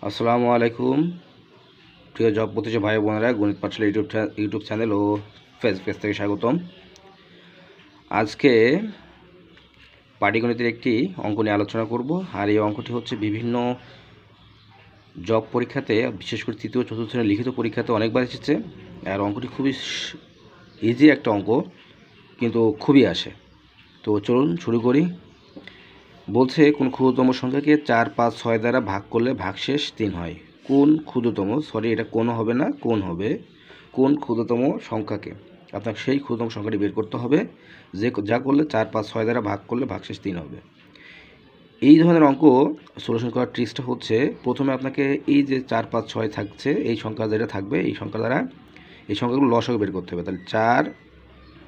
আসসালামু আলাইকুম প্রিয় জব প্রতিষ্ঠা ভাই বোনেরা, গণিত পাঠশালা ইউটিউব চ্যানেল ও ফেসবুক থেকে স্বাগতম। আজকে পাটিগণিতের একটি অঙ্ক নিয়ে আলোচনা করব। আর এই অঙ্কটি হচ্ছে বিভিন্ন জব পরীক্ষাতে, বিশেষ করে তৃতীয় চতুর্থ শ্রেণীর লিখিত পরীক্ষাতে অনেকবার এসেছে। আর অঙ্কটি খুবই ইজি একটা অঙ্ক, কিন্তু খুবই আসে। তো চলুন শুরু করি। বলছে কোন ক্ষুদ্রতম সংখ্যাকে 4, 5, 6 দ্বারা ভাগ করলে ভাগশেষ 3 হয়। কোন ক্ষুদ্রতম, এটা কোন হবে না, কোন হবে, কোন ক্ষুদ্রতম সংখ্যাকে, আপনাকে সেই ক্ষুদ্রতম সংখ্যাটি বের করতে হবে যা করলে 4, 5, 6 দ্বারা ভাগ করলে ভাগশেষ 3 হবে। এই ধরনের অঙ্ক সলিউশন করার ট্রিক্সটা হচ্ছে, প্রথমে আপনাকে এই যে 4, 5, 6 থাকছে, এই সংখ্যা যেটা থাকবে এই সংখ্যা দ্বারা এই সংখ্যাগুলো লসাগু বের করতে হবে। তাহলে 4,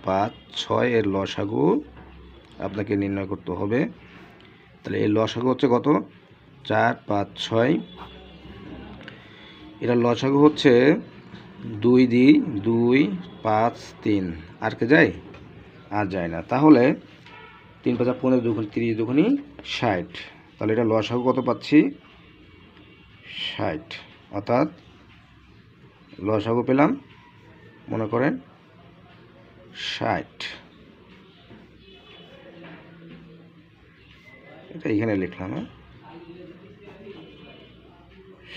5, 6 এর লসাগু আপনাকে নির্ণয় করতে হবে। তাহলে এর লসাগু হচ্ছে কত? 4, 5, 6। এটার লসাগু হচ্ছে 2 দিই 2, 5, 3। আর কে যায়? আর যায় না। তাহলে 3, 5, 15, 2, 30, 2, 60। তাহলে এটা লসাগু কত পাচ্ছি? 60। অর্থাৎ লসাগু পেলাম, মনে করেন 60। এটা এখানে লিখলাম,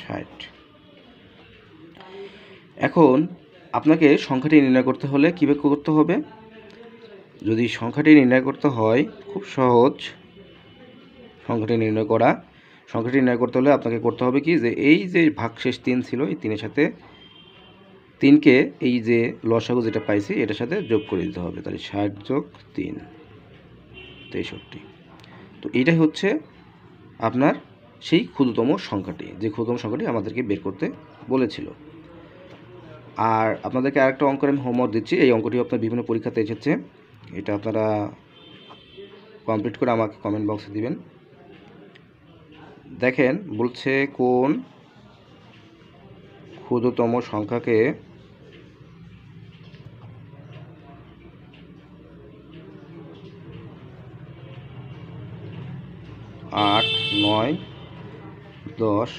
60। এখন আপনাকে সংখ্যাটি নির্ণয় করতে হলে কীভাবে করতে হবে? যদি সংখ্যাটি নির্ণয় করতে হয়, খুব সহজ সংখ্যাটি নির্ণয় করা। সংখ্যাটি নির্ণয় করতে হলে আপনাকে করতে হবে কি, যে এই যে ভাগশেষ 3 ছিল, এই 3-এর সাথে 3কে এই যে লসাগু যেটা পাইছি এটার সাথে যোগ করে দিতে হবে। তাহলে 60 যোগ 3, 63। তো এইটাই হচ্ছে আপনার সেই ক্ষুদ্রতম সংখ্যাটি, যে ক্ষুদ্রতম সংখ্যাটি আমাদেরকে বের করতে বলেছিল। আর আপনাদেরকে আরেকটা অঙ্কের আমি হোমওয়ার্ক দিচ্ছি। এই অঙ্কটি আপনার বিভিন্ন পরীক্ষাতে এসেছে। এটা আপনারা কমপ্লিট করে আমাকে কমেন্ট বক্সে দিবেন। দেখেন, বলছে কোন ক্ষুদ্রতম সংখ্যাকে 8, 9, 10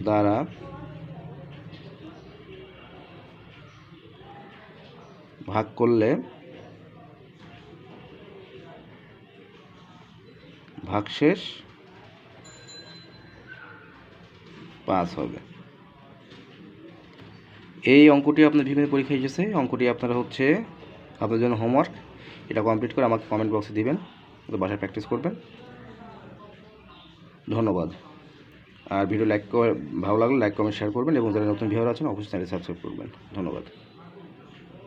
দ্বারা ভাগ করলে ভাগশেষ 5 হবে। এই অঙ্কটি আপনার বিভিন্ন পরীক্ষায় এসেছে। অঙ্কটি আপনারা হচ্ছে আপনাদের জন্য হোমওয়ার্ক। এটা কমপ্লিট করে আমাকে কমেন্ট বক্সে দিবেন, বাসায় প্র্যাকটিস করবেন। ধন্যবাদ। আর ভিডিও ভালো লাগলে লাইক, কমেন্ট, শেয়ার করবেন এবং যারা নতুন ভিউয়ার আছেন অবশ্যই চ্যানেল সাবস্ক্রাইব করবেন। ধন্যবাদ।